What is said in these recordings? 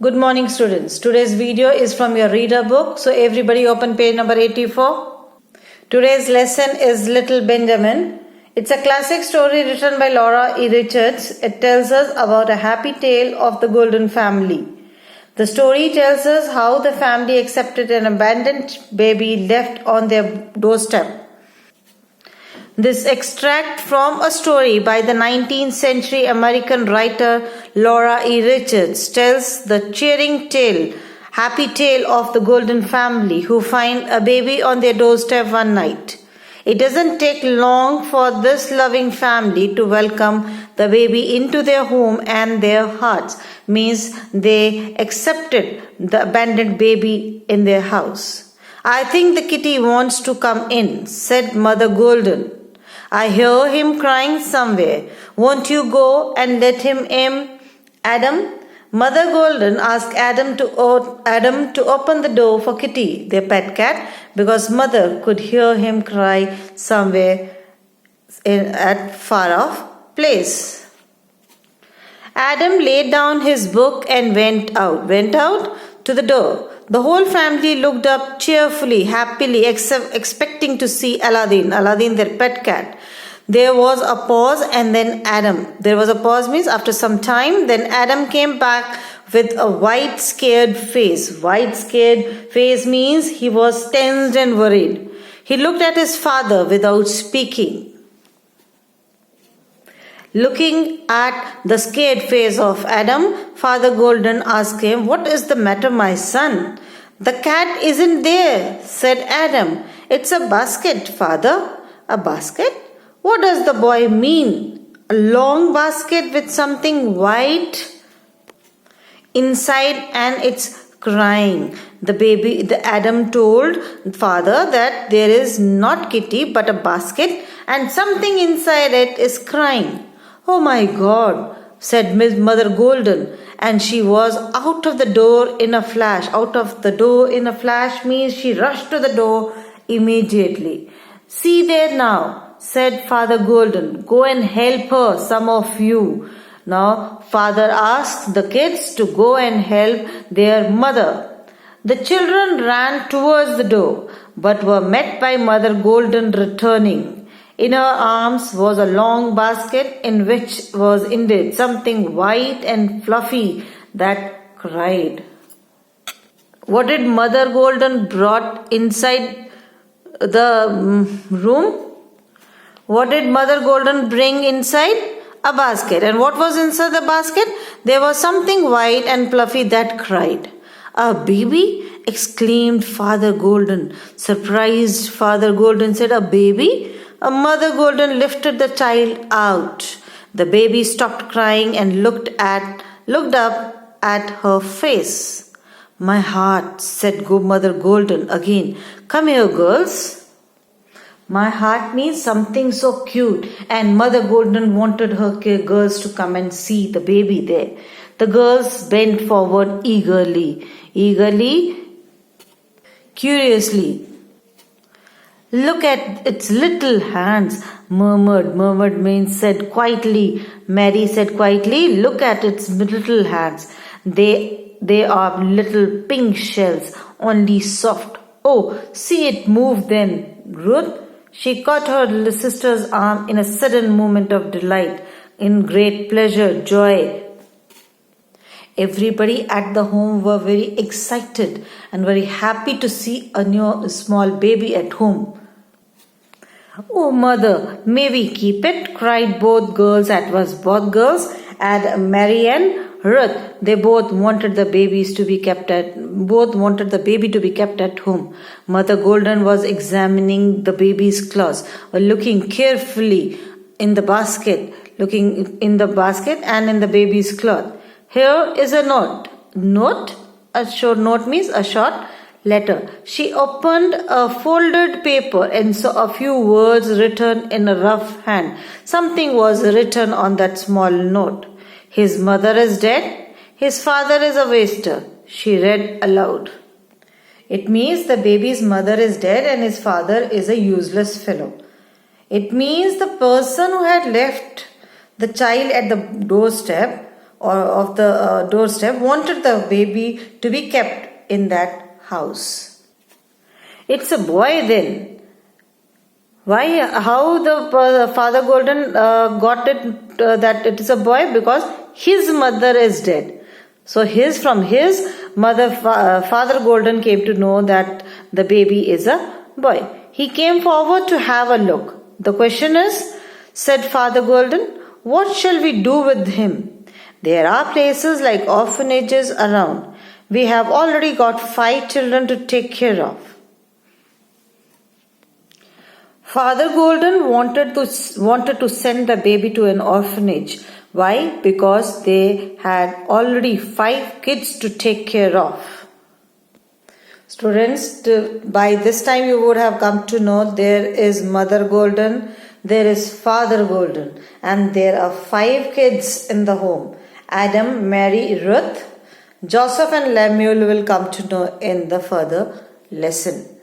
Good morning, students. Today's video is from your reader book. So everybody open page number 84. Today's lesson is Little Benjamin. It's a classic story written by Laura E. Richards. It tells us about a happy tale of the Golden family. The story tells us how the family accepted an abandoned baby left on their doorstep. This extract from a story by the 19th century American writer Laura E. Richards tells the cheering tale, happy tale of the Golden family who find a baby on their doorstep one night. It doesn't take long for this loving family to welcome the baby into their home, and their hearts means they accepted the abandoned baby in their house. "I think the kitty wants to come in," said Mother Golden. "I hear him crying somewhere. Won't you go and let him in, Adam?" Mother Golden asked Adam to open the door for Kitty, their pet cat, because Mother could hear him cry somewhere at far off place. Adam laid down his book and went out to the door. The whole family looked up cheerfully, happily, expecting to see Aladdin, their pet cat. There was a pause, and then There was a pause means after some time, then Adam came back with a white scared face. White scared face means he was tensed and worried. He looked at his father without speaking. Looking at the scared face of Adam, Father Golden asked him, "What is the matter, my son?" "The cat isn't there," said Adam. "It's a basket, Father." "A basket? What does the boy mean? A long basket with something white inside and it's crying." The Adam told father that there is not Kitty but a basket and something inside it is crying. "Oh my God," said Mother Golden, and she was out of the door in a flash. Out of the door in a flash means she rushed to the door immediately. "See there now," said Father Golden. "Go and help her, some of you." Now father asked the kids to go and help their mother. The children ran towards the door, but were met by Mother Golden returning. In her arms was a long basket in which was indeed something white and fluffy that cried. What did Mother Golden brought inside the room? What did Mother Golden bring inside? A basket. And what was inside the basket? There was something white and fluffy that cried. "A baby?" exclaimed Father Golden. Surprised, Father Golden said, "A baby?" Mother Golden lifted the child out. The baby stopped crying and looked up at her face. "My heart," said Mother Golden again. "Come here, girls." My heart means something so cute, and Mother Golden wanted her girls to come and see the baby there. The girls bent forward eagerly, curiously. "Look at its little hands," murmured means said quietly. Mary said quietly, "Look at its little hands. They are little pink shells, only soft. Oh, see it move then, Ruth." She caught her sister's arm in a sudden moment of delight, in great pleasure, joy. Everybody at the home were very excited and very happy to see a new small baby at home. "Oh, Mother, may we keep it?" cried both girls at once. Both girls, and Mary and Ruth, they both wanted the baby to be kept at home. Mother Golden was examining the baby's clothes, looking carefully in the basket and in the baby's cloth. "Here is a note." "Note?" A short note means a short letter. She opened a folded paper and saw a few words written in a rough hand. Something was written on that small note. "His mother is dead. His father is a waster," she read aloud. It means the baby's mother is dead and his father is a useless fellow. It means the person who had left the child at the doorstep or of the doorstep, wanted the baby to be kept in that house. It's a boy then. Why? How the Father Golden got it that it is a boy? Because his mother is dead. So from his mother, Father Golden came to know that the baby is a boy. He came forward to have a look. The question is, said Father Golden, what shall we do with him? There are places like orphanages around. We have already got 5 children to take care of. Father Golden wanted to send the baby to an orphanage. Why? Because they had already 5 kids to take care of. Students, by this time you would have come to know there is Mother Golden, there is Father Golden, and there are 5 kids in the home. Adam, Mary, Ruth, Joseph and Lemuel will come to know in the further lesson.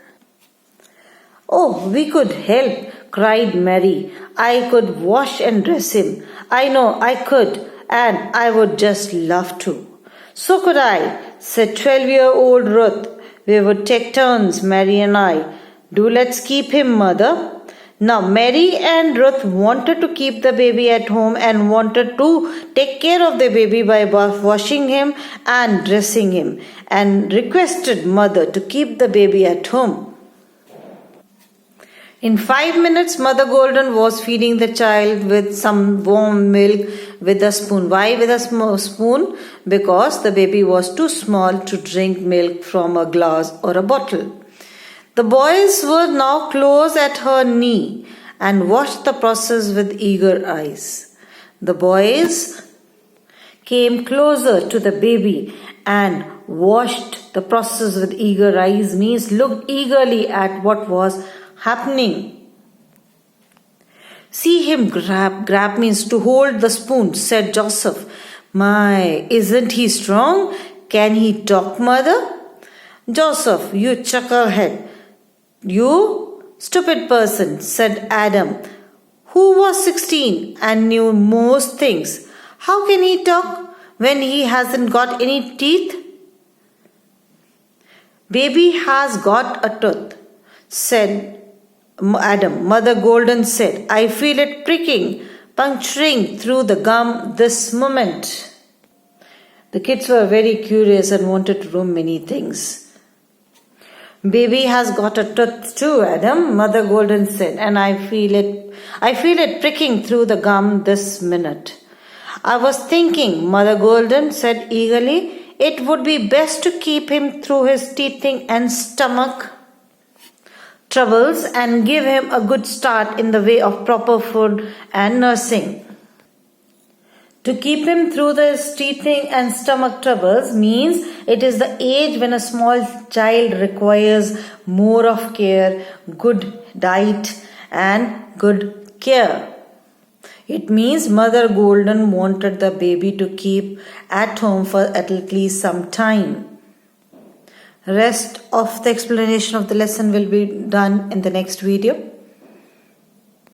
Oh, we could help, cried Mary. I could wash and dress him. I know I could, and I would just love to. So could I, said 12-year-old Ruth. We would take turns, Mary and I. Do let's keep him, Mother. Now, Mary and Ruth wanted to keep the baby at home and wanted to take care of the baby by washing him and dressing him, and requested Mother to keep the baby at home. In 5 minutes, Mother Golden was feeding the child with some warm milk with a spoon. Why with a spoon? Because the baby was too small to drink milk from a glass or a bottle. The boys were now close at her knee and watched the process with eager eyes. The boys came closer to the baby and watched the process with eager eyes, means looked eagerly at what was happening. See him grab means to hold the spoon, said Joseph. My, isn't he strong? Can he talk, Mother? Joseph, you chucklehead. You stupid person, said Adam, who was 16 and knew most things. How can he talk when he hasn't got any teeth? Baby has got a tooth, said Adam. Mother Golden said, I feel it pricking, puncturing through the gum this moment. The kids were very curious and wanted to know many things. Baby has got a tooth too, Adam, Mother Golden said, and I feel it pricking through the gum this minute. I was thinking, Mother Golden said eagerly, it would be best to keep him through his teething and stomach troubles and give him a good start in the way of proper food and nursing. To keep him through the teething and stomach troubles means it is the age when a small child requires more of care, good diet and good care. It means Mother Golden wanted the baby to keep at home for at least some time. Rest of the explanation of the lesson will be done in the next video.